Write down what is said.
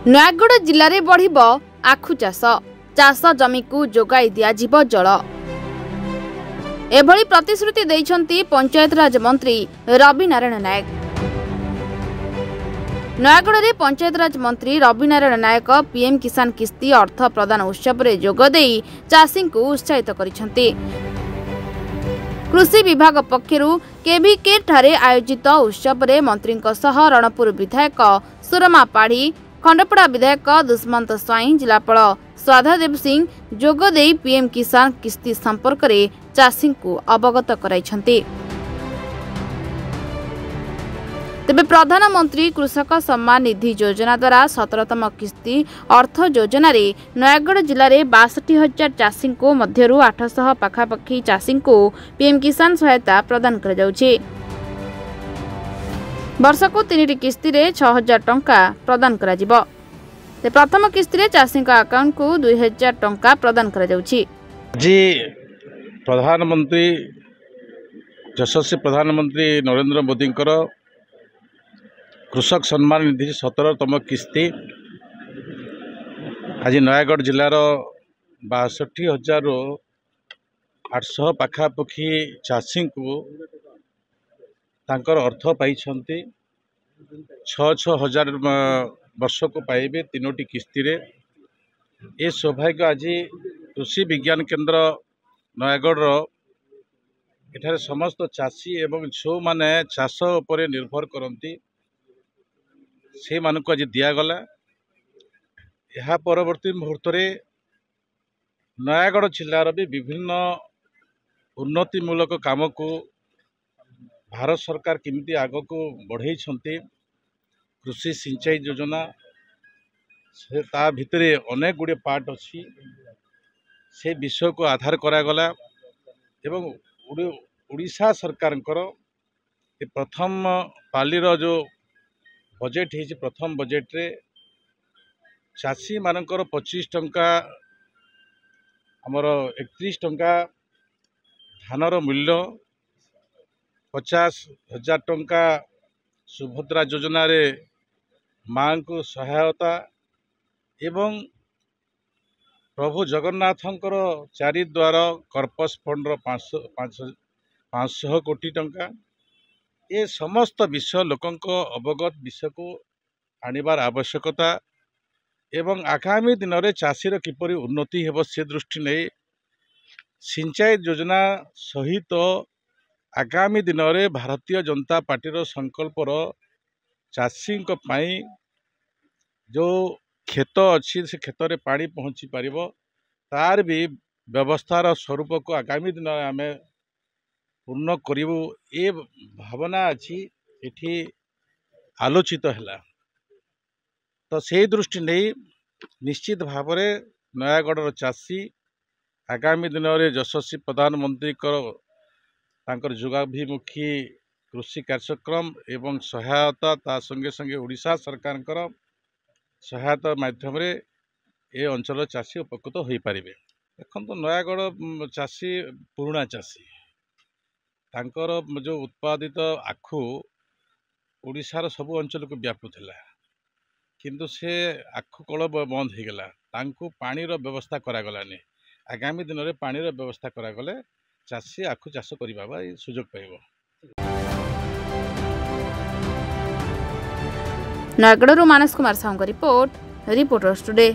नयागढ़ जिले में बढ़ आखु चाष चाष जमी को जोगाई दियाजिब जल एभली प्रतिश्रुति देइछंती पंचायतराज मंत्री रवि नारायण नायक। नयागढ़ में पंचायतराज मंत्री रवि नारायण नायक पीएम किसान किस्ती अर्थ प्रदान उत्सव में जोगदे चाषी को उत्साहित करिसेंती। कृषि विभाग पक्षरु केवीके ठारे आयोजित उत्सव में मंत्री रणपुर विधायक सुरमा पाढ़ी, खंडपड़ा विधायक दुष्मंत स्वाई, जिलापाल स्वाधादेव सिंह जोगदे पीएम किसान किस्ती संपर्क में चाषी को अवगत कराइछंती। तेबे प्रधानमंत्री कृषक सम्मान निधि योजना द्वारा 17तम किस्ती अर्थ योजना रे नयागढ़ जिले में 62,000 चाषी को मध्यरु 800 पाखापाखी चाषी को पीएम किसान सहायता प्रदान कर जाउछि। वर्ष को 3टी किस्ती रे 6,000 टंका प्रदान करा जिवो। ते प्रथम किस्ती रे चाषी का अकाउंट को 2,000 टंका प्रदान करा जाउछि। जी प्रधानमंत्री यशस्वी प्रधानमंत्री नरेंद्र मोदी कृषक सम्मान निधि 17तम किस्ती आज नयागढ़ जिलार 62,800 पाखापाखी चाषी को तांकर अर्थ पाई 6,000 वर्ष को पाइबे 3टी किस्ती रे। ए सौभाग्य आज कृषि विज्ञान केंद्र नयागढ़ एठारे समस्त चाषी एवं जो माने चाष उपरे निर्भर करती से मानक आज दिगला। यह परवर्ती मुहूर्त में नयागढ़ जिलार भी विभिन्न उन्नतिमूलक काम को भारत सरकार किमिति आग को बढ़ई कृषि सिंचाई योजना से ता भितर अनेक गुड़े पार्ट अच्छी से विषय को आधार करागला एवं उड़ीसा सरकार प्रथम पालीर जो बजेट है प्रथम बजेट रे चाषी मानकर 25 टंका आमर 31 टंका धानर मूल्य 50,000 टंका सुभद्रा योजना रे मां को सहायता एवं प्रभु जगन्नाथंकर चारिद्वार कर्पस फंड 500 कोटी टंका ये समस्त विषय लोकंको अवगत विषय को आनिबार आवश्यकता एवं आगामी दिन में चाषीर किपरि उन्नति हेब से दृष्टि नहीं सिंचाई योजना सहित आगामी दिन में भारतीय जनता पार्टी संकल्पर चाषी जो खेत अच्छी से खेत में पानी पहुँची पार तार भी व्यवस्थार स्वरूप को आगामी दिन में आम पूर्ण करूँ ये भावना अच्छी एठी आलोचित है। तो से दृष्टि नहीं निश्चित भाव में नयागढ़ चाषी आगामी दिन में यशस्वी प्रधानमंत्री तांकर जुगाभिमुखी कृषि कार्यक्रम एवं सहायता ता संगे संगे उड़ीसा सरकार सहायता माध्यम रे ए अंचल चाषी उपकृत हो पारे। देखो नयागढ़ चाषी पुराणा चाषी तांकर जो उत्पादित आखु ओडिशार सबु अंचल को व्यापुला किंतु से आखु कल बंद हो गला तांको पानीर व्यवस्था करागलानी। आगामी दिन में पानीर व्यवस्था करागले चाषी आखु चाष करबा सुजोग पाइबो। Nayagarh Manas Kumar Sahoo report reporters today.